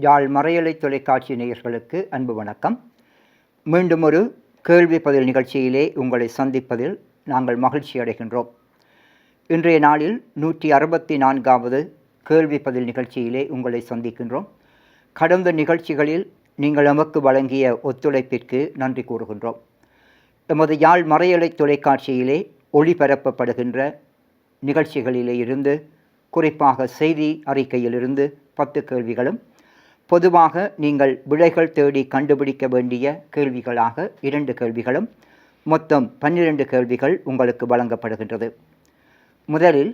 யாழ் மறையலை தொலைக்காட்சி நேயர்களுக்கு அன்பு வணக்கம். மீண்டும் ஒரு கேள்வி பதில் நிகழ்ச்சியிலே உங்களை சந்திப்பதில் நாங்கள் மகிழ்ச்சி அடைகின்றோம். இன்றைய நாளில் 164வது கேள்வி பதில் நிகழ்ச்சியிலே உங்களை சந்திக்கின்றோம். கடந்த நிகழ்ச்சிகளில் நீங்கள் நமக்கு வழங்கிய ஒத்துழைப்பிற்கு நன்றி கூறுகின்றோம். எமது யாழ் மறையலை தொலைக்காட்சியிலே ஒளிபரப்பப்படுகின்ற நிகழ்ச்சிகளிலே இருந்து, குறிப்பாக செய்தி அறிக்கையிலிருந்து 10 கேள்விகளும், பொதுவாக நீங்கள் விடைகள் தேடி கண்டுபிடிக்க வேண்டிய கேள்விகளாக 2 கேள்விகளும், மொத்தம் 12 கேள்விகள் உங்களுக்கு வழங்கப்படுகின்றது. முதலில்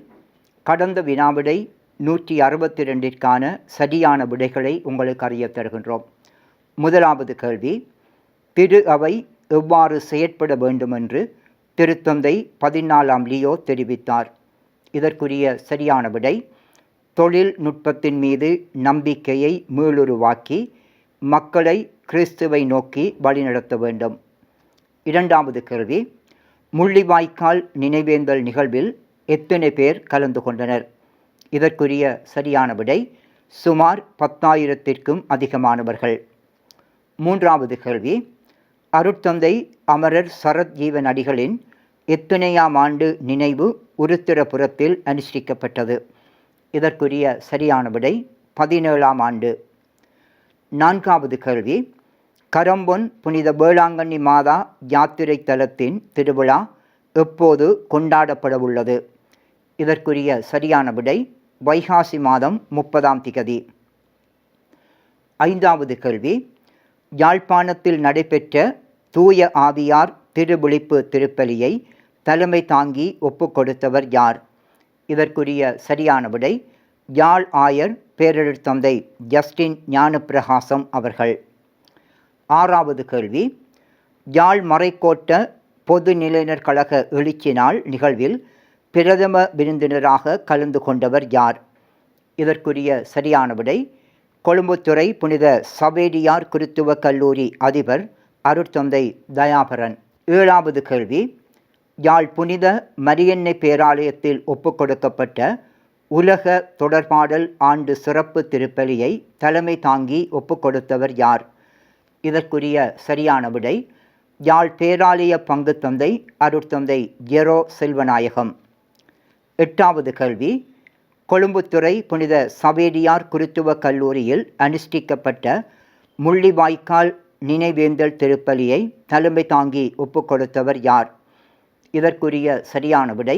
கடந்த வினாவிடை 162ற்கான சரியான விடைகளை உங்களுக்கு அறிய தருகின்றோம். முதலாவது கேள்வி, திரு அவை எவ்வாறு செயற்பட வேண்டுமென்று திருத்தந்தை 14ஆம் லியோ தெரிவித்தார்? இதற்குரிய சரியான விடை, தொழில்நுட்பத்தின் மீது நம்பிக்கையை மீளுருவாக்கி மக்களை கிறிஸ்துவை நோக்கி வழிநடத்த வேண்டும். இரண்டாவது கேள்வி, முள்ளிவாய்க்கால் நினைவேந்தல் நிகழ்வில் எத்தனை பேர் கலந்து கொண்டனர்? இதற்குரிய சரியான விடை, சுமார் 10,000ற்கும் அதிகமானவர்கள். மூன்றாவது கேள்வி, அருட்தந்தை அமரர் சரத் ஜீவன் அடிகளின் எத்தனையாம் ஆண்டு நினைவு உருத்திரபுரத்தில் அனுஷ்டிக்கப்பட்டது? இதற்குரிய சரியான விடை, 17ஆம் ஆண்டு. நான்காவது கேள்வி, கரம்பொன் புனித வேளாங்கண்ணி மாதா யாத்திரை தலத்தின் திருவிழா எப்போது கொண்டாடப்படவுள்ளது? இதற்குரிய சரியான விடை, வைகாசி மாதம் 30ஆம் திகதி. ஐந்தாவது கேள்வி, யாழ்ப்பாணத்தில் நடைபெற்ற தூய ஆவியார் திருவிழிப்பு திருப்பலியை தலைமை தாங்கி ஒப்புக்கொடுத்தவர் யார்? இதற்குரிய சரியான விடை, யாழ் ஆயர் பேரருட்தந்தை ஜஸ்டின் ஞானப்பிரகாசம் அவர்கள். ஆறாவது கேள்வி, யாழ் மறைக்கோட்ட பொது நிலையினர் கழக எழுச்சி நாள் நிகழ்வில் பிரதம விருந்தினராக கலந்து கொண்டவர் யார்? இதற்குரிய சரியான விடை, கொழும்புத்துறை புனித சவேரியார் கிறித்துவ கல்லூரி அதிபர் அருட்தந்தை தயாபரன். ஏழாவது கேள்வி, யாழ் புனித மரியன்னை பேராலயத்தில் ஒப்புக்கொடுக்கப்பட்ட உலக தொடர்பாடல் ஆண்டு சிறப்பு திருப்பலியை தலைமை தாங்கி ஒப்புக்கொடுத்தவர் யார்? இதற்குரிய சரியான விடை, யாழ் பேராலய பங்கு தந்தை அருட்தந்தை ஜெரோ செல்வநாயகம். எட்டாவது கேள்வி, கொழும்புத்துறை புனித சவேரியார் கிறித்துவ கல்லூரியில் அனுஷ்டிக்கப்பட்ட முள்ளிவாய்க்கால் நினைவேந்தல் திருப்பலியை தலைமை தாங்கி ஒப்புக்கொடுத்தவர் யார்? இதற்குரிய சரியான விடை,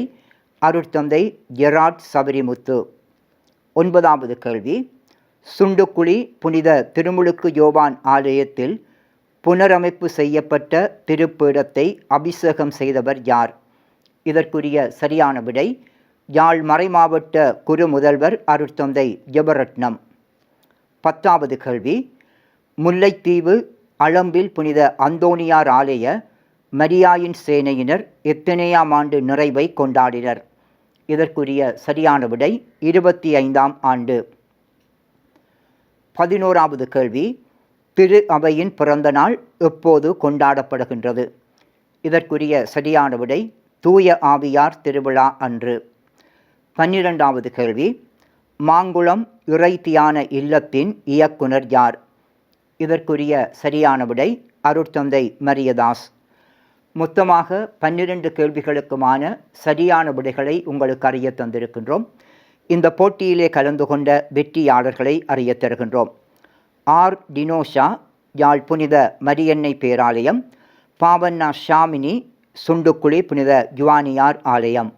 அருட்தந்தை ஜெராட் சபரிமுத்து. ஒன்பதாவது கேள்வி, சுண்டுக்குழி புனித திருமுழுக்கு யோவான் ஆலயத்தில் புனரமைப்பு செய்யப்பட்ட திருப்பீடத்தை அபிஷேகம் செய்தவர் யார்? இதற்குரிய சரியான விடை, யாழ் மறைமாவட்ட குரு முதல்வர் அருட்தந்தை ஜெபரட்னம். பத்தாவது கேள்வி, முல்லைத்தீவு அளம்பில் புனித அந்தோணியார் ஆலய மரியாயின் சேனையினர் எத்தனையாம் ஆண்டு நிறைவை கொண்டாடினர்? இதற்குரிய சரியான விடை, 25ஆம் ஆண்டு. 11வது கேள்வி, திரு அவையின் பிறந்த நாள் எப்போது கொண்டாடப்படுகின்றது? இதற்குரிய சரியான விடை, தூய ஆவியார் திருவிழா அன்று. 12வது கேள்வி, மாங்குளம் இறை தியான இல்லத்தின் இயக்குனர் யார்? இதற்குரிய சரியான விடை, அருட்தந்தை மரியதாஸ். மொத்தமாக 12 கேள்விகளுக்குமான சரியான விடைகளை உங்களுக்கு அறிய தந்திருக்கின்றோம். இந்த போட்டியிலே கலந்து கொண்ட வெற்றியாளர்களை அறிய தருகின்றோம். ஆர் டினோஷா, யாழ் புனித மரியன்னை பேராலயம். பாவண்ணா ஷாமினி, சுண்டுக்குழி புனித யுவானியார் ஆலயம்.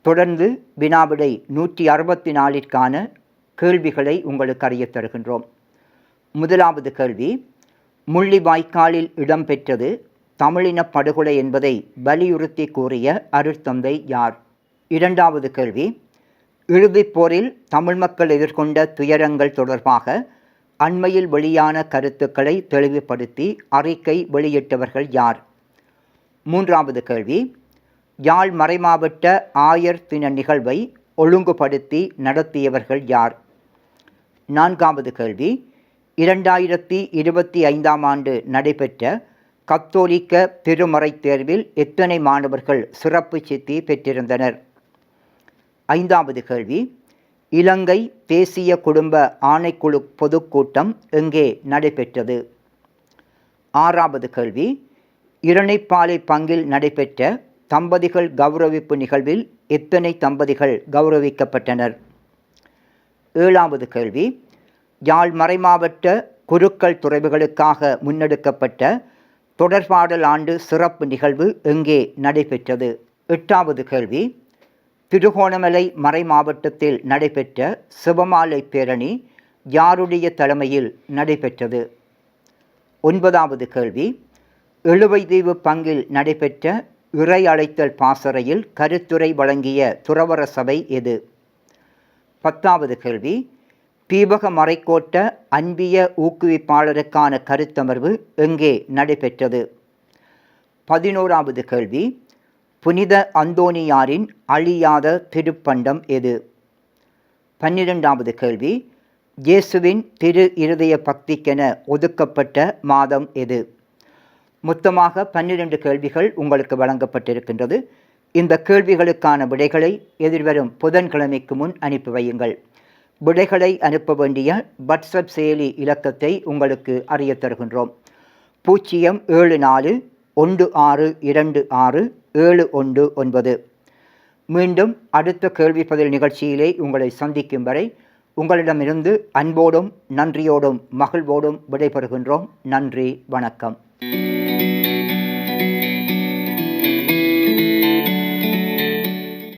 தொடர்ந்து வினாவிடை 164ற்கான கேள்விகளை உங்களுக்கு அறிய தருகின்றோம். முதலாவது கேள்வி, முள்ளிவாய்க்காலில் இடம்பெற்றது தமிழின படுகொலை என்பதை வலியுறுத்தி கூறிய அருட்தந்தை யார்? இரண்டாவது கேள்வி, இறுதிப் போரில் தமிழ் மக்கள் எதிர்கொண்ட துயரங்கள் தொடர்பாக அண்மையில் வெளியான கருத்துக்களை தெளிவுபடுத்தி அறிக்கை வெளியிட்டவர்கள் யார்? மூன்றாவது கேள்வி, யாழ் மறைமாவட்ட ஆயர் தின நிகழ்வை ஒழுங்குபடுத்தி நடத்தியவர்கள் யார்? நான்காவது கேள்வி, 2025ஆம் ஆண்டு நடைபெற்ற கத்தோலிக்க திருமறை தேர்வில் எத்தனை மாணவர்கள் சிறப்பு சித்தி பெற்றிருந்தனர்? ஐந்தாவது கேள்வி, இலங்கை தேசிய குடும்ப ஆணைக்குழு பொதுக்கூட்டம் எங்கே நடைபெற்றது? 6வது கேள்வி, இரணைப்பாலை பங்கில் நடைபெற்ற தம்பதிகள் கௌரவிப்பு நிகழ்வில் எத்தனை தம்பதிகள் கௌரவிக்கப்பட்டனர்? 7வது கேள்வி, யாழ் மறைமாவட்ட குருக்கள் துறவிகளுக்காக முன்னெடுக்கப்பட்ட தொடர்பாடல் ஆண்டு சிறப்பு நிகழ்வு எங்கே நடைபெற்றது? 8வது கேள்வி, திருகோணமலை மறைமாவட்டத்தில் நடைபெற்ற சிவமாலை பேரணி யாருடைய தலைமையில் நடைபெற்றது? 9வது கேள்வி, எழுவைதீவு பங்கில் நடைபெற்ற இறை அழைத்தல் பாசறையில் கருத்துரை வழங்கிய துறவற சபை எது? 10வது கேள்வி, தீபக மறைக்கோட்ட அன்பிய ஊக்குவிப்பாளருக்கான கருத்தமர்வு எங்கே நடைபெற்றது? 11வது கேள்வி, புனித அந்தோனியாரின் அழியாத திருப்பண்டம் எது? 12வது கேள்வி, இயேசுவின் திரு இருதய பக்திக்கென ஒதுக்கப்பட்ட மாதம் எது? மொத்தமாக 12 கேள்விகள் உங்களுக்கு வழங்கப்பட்டிருக்கின்றது. இந்த கேள்விகளுக்கான விடைகளை எதிர்வரும் புதன்கிழமைக்கு முன் அனுப்பி வையுங்கள். விடைகளை அனுப்ப வேண்டிய வாட்ஸ்அப் செயலி இலக்கத்தை உங்களுக்கு அறிய தருகின்றோம். 07416267119. மீண்டும் அடுத்த கேள்வி பதில் நிகழ்ச்சியிலே உங்களை சந்திக்கும் வரை உங்களிடமிருந்து அன்போடும் நன்றியோடும் மகிழ்வோடும் விடைபெறுகின்றோம். நன்றி, வணக்கம்.